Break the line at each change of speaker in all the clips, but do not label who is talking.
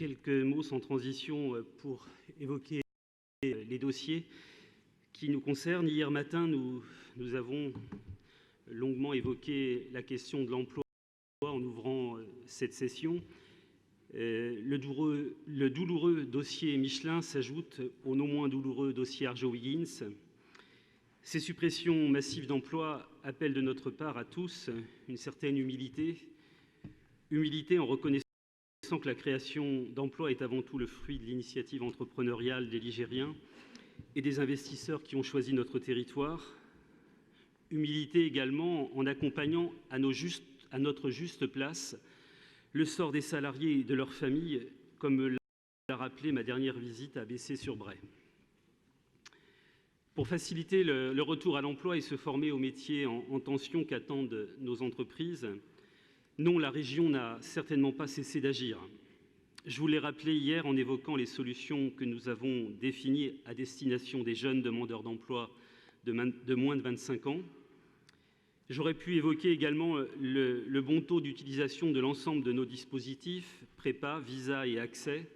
quelques mots sans transition pour évoquer les dossiers qui nous concernent. Hier matin, nous avons longuement évoqué la question de l'emploi en ouvrant cette session. Le douloureux dossier Michelin s'ajoute au non moins douloureux dossier Arjowiggins. Ces suppressions massives d'emplois appellent de notre part à tous une certaine humilité en reconnaissant que la création d'emplois est avant tout le fruit de l'initiative entrepreneuriale des Ligériens et des investisseurs qui ont choisi notre territoire. Humilité également en accompagnant à notre juste place le sort des salariés et de leurs familles, comme l'a rappelé ma dernière visite à Bessay-sur-Bray. Pour faciliter le retour à l'emploi et se former aux métiers en tension qu'attendent nos entreprises, non, la région n'a certainement pas cessé d'agir. Je vous l'ai rappelé hier en évoquant les solutions que nous avons définies à destination des jeunes demandeurs d'emploi de moins de 25 ans. J'aurais pu évoquer également le bon taux d'utilisation de l'ensemble de nos dispositifs, prépa, visa et accès.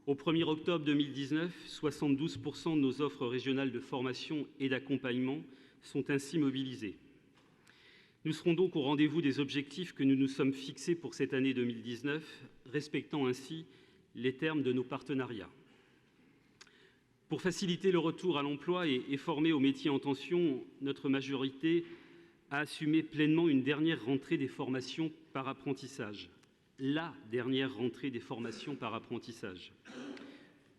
Au 1er octobre 2019, 72% de nos offres régionales de formation et d'accompagnement sont ainsi mobilisées. Nous serons donc au rendez-vous des objectifs que nous nous sommes fixés pour cette année 2019, respectant ainsi les termes de nos partenariats. Pour faciliter le retour à l'emploi et former aux métiers en tension, notre majorité a assumé pleinement une dernière rentrée des formations par apprentissage. La dernière rentrée des formations par apprentissage.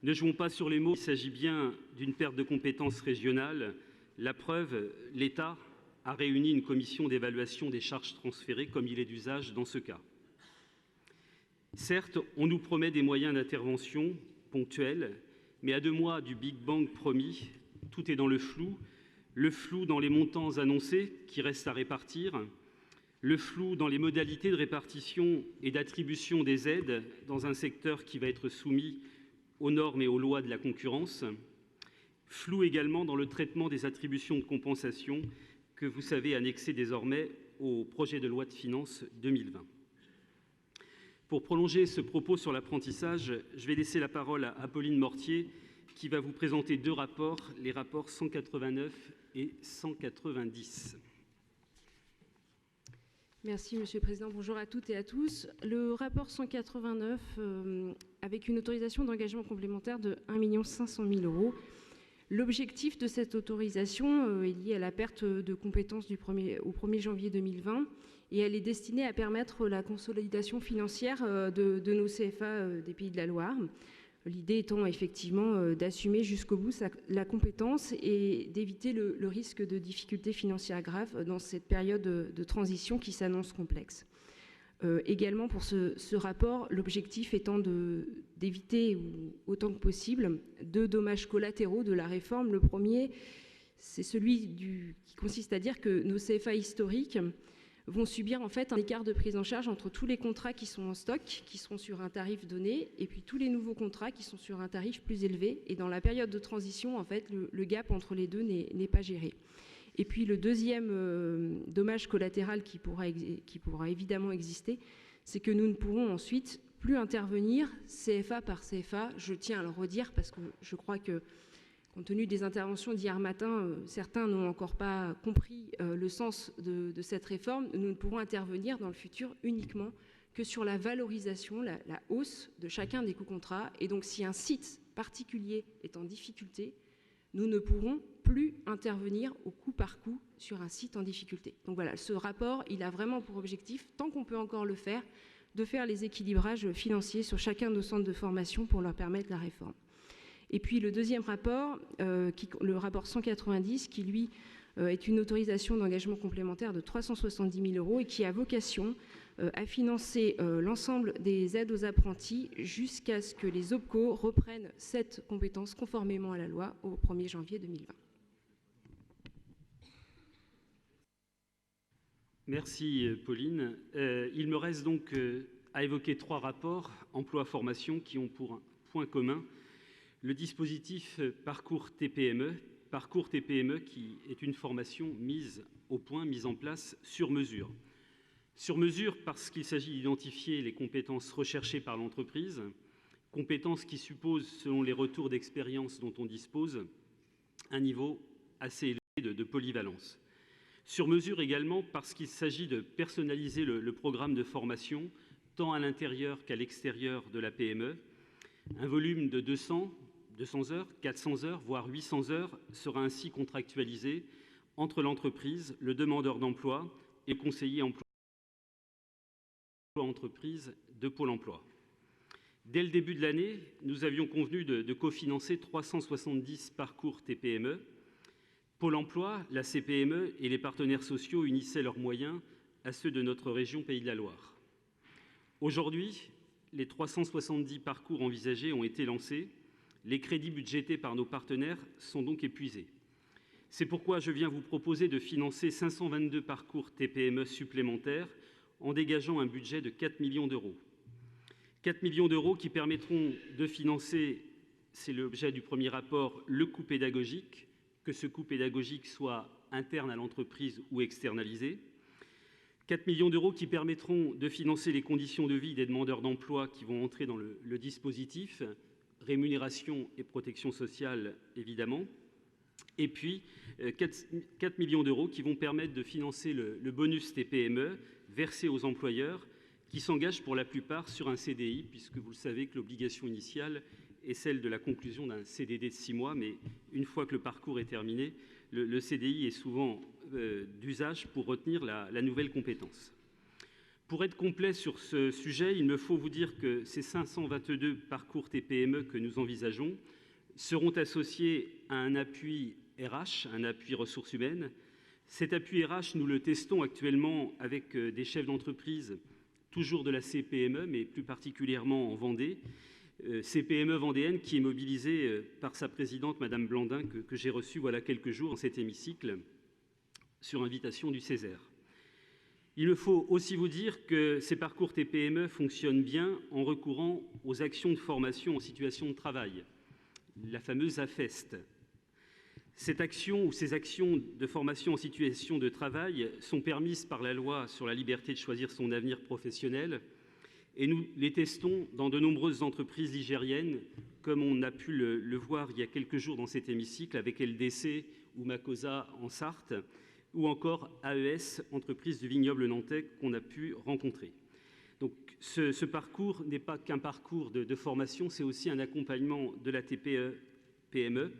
Ne jouons pas sur les mots, il s'agit bien d'une perte de compétences régionales. La preuve, l'État a réuni une commission d'évaluation des charges transférées, comme il est d'usage dans ce cas. Certes, on nous promet des moyens d'intervention ponctuels, mais à 2 mois du Big Bang promis, tout est dans le flou dans les montants annoncés qui restent à répartir, le flou dans les modalités de répartition et d'attribution des aides dans un secteur qui va être soumis aux normes et aux lois de la concurrence, flou également dans le traitement des attributions de compensation que vous savez annexer désormais au projet de loi de finances 2020. Pour prolonger ce propos sur l'apprentissage, je vais laisser la parole à Apolline Mortier qui va vous présenter 2 rapports, les rapports 189 et 190.
Merci Monsieur le Président. Bonjour à toutes et à tous. Le rapport 189, avec une autorisation d'engagement complémentaire de 1 500 000 €. L'objectif de cette autorisation est lié à la perte de compétences au 1er janvier 2020 et elle est destinée à permettre la consolidation financière de nos CFA des Pays de la Loire. L'idée étant effectivement d'assumer jusqu'au bout la compétence et d'éviter le risque de difficultés financières graves dans cette période de transition qui s'annonce complexe. Également pour ce rapport, l'objectif étant d'éviter autant que possible 2 dommages collatéraux de la réforme. Le premier, c'est celui qui consiste à dire que nos CFA historiques vont subir en fait un écart de prise en charge entre tous les contrats qui sont en stock, qui seront sur un tarif donné, et puis tous les nouveaux contrats qui sont sur un tarif plus élevé. Et dans la période de transition, en fait, le gap entre les deux n'est pas géré. Et puis le deuxième dommage collatéral qui pourra évidemment exister, c'est que nous ne pourrons ensuite plus intervenir CFA par CFA. Je tiens à le redire parce que je crois que, compte tenu des interventions d'hier matin, certains n'ont encore pas compris le sens de cette réforme. Nous ne pourrons intervenir dans le futur uniquement que sur la valorisation, la hausse de chacun des coûts contrats. Et donc si un site particulier est en difficulté, nous ne pourrons plus intervenir au coup par coup sur un site en difficulté. Donc voilà, ce rapport, il a vraiment pour objectif, tant qu'on peut encore le faire, de faire les équilibrages financiers sur chacun de nos centres de formation pour leur permettre la réforme. Et puis le deuxième rapport, le rapport 190, qui lui est une autorisation d'engagement complémentaire de 370 000 € et qui a vocation à financer l'ensemble des aides aux apprentis jusqu'à ce que les OPCO reprennent cette compétence conformément à la loi au 1er janvier 2020.
Merci Pauline. Il me reste donc à évoquer 3 rapports emploi-formation qui ont pour un point commun le dispositif Parcours TPME qui est une formation mise au point, mise en place sur mesure. Sur mesure parce qu'il s'agit d'identifier les compétences recherchées par l'entreprise, compétences qui supposent, selon les retours d'expérience dont on dispose, un niveau assez élevé de polyvalence. Sur mesure également parce qu'il s'agit de personnaliser le programme de formation, tant à l'intérieur qu'à l'extérieur de la PME. Un volume de 200 heures, 400 heures, voire 800 heures sera ainsi contractualisé entre l'entreprise, le demandeur d'emploi et le conseiller emploi entreprise de Pôle emploi. Dès le début de l'année, nous avions convenu de cofinancer 370 parcours TPME. Pôle emploi, la CPME et les partenaires sociaux unissaient leurs moyens à ceux de notre région Pays de la Loire. Aujourd'hui, les 370 parcours envisagés ont été lancés. Les crédits budgétés par nos partenaires sont donc épuisés. C'est pourquoi je viens vous proposer de financer 522 parcours TPME supplémentaires en dégageant un budget de 4 millions d'euros. 4 millions d'euros qui permettront de financer, c'est l'objet du premier rapport, le coût pédagogique, que ce coût pédagogique soit interne à l'entreprise ou externalisé. 4 millions d'euros qui permettront de financer les conditions de vie des demandeurs d'emploi qui vont entrer dans le dispositif, rémunération et protection sociale évidemment. Et puis 4 millions d'euros qui vont permettre de financer le bonus TPME versé aux employeurs qui s'engagent pour la plupart sur un CDI, puisque vous le savez que l'obligation initiale est celle de la conclusion d'un CDD de 6 mois, mais une fois que le parcours est terminé, le CDI est souvent d'usage pour retenir la nouvelle compétence. Pour être complet sur ce sujet, il me faut vous dire que ces 522 parcours TPME que nous envisageons seront associés à un appui RH, un appui ressources humaines. Cet appui RH, nous le testons actuellement avec des chefs d'entreprise, toujours de la CPME, mais plus particulièrement en Vendée. CPME vendéenne qui est mobilisée par sa présidente, Madame Blandin, que j'ai reçue voilà quelques jours dans cet hémicycle, sur invitation du Césaire. Il me faut aussi vous dire que ces parcours TPME fonctionnent bien en recourant aux actions de formation en situation de travail, la fameuse AFEST. Cette action ou ces actions de formation en situation de travail sont permises par la loi sur la liberté de choisir son avenir professionnel et nous les testons dans de nombreuses entreprises ligériennes, comme on a pu le voir il y a quelques jours dans cet hémicycle avec LDC ou Macosa en Sarthe, ou encore AES, entreprise du vignoble nantais qu'on a pu rencontrer. Donc ce parcours n'est pas qu'un parcours de formation, c'est aussi un accompagnement de la TPE-PME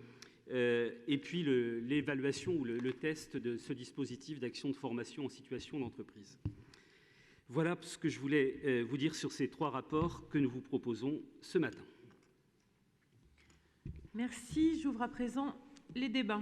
et puis l'évaluation ou le test de ce dispositif d'action de formation en situation d'entreprise. Voilà ce que je voulais vous dire sur ces 3 rapports que nous vous proposons ce matin.
Merci. J'ouvre à présent les débats.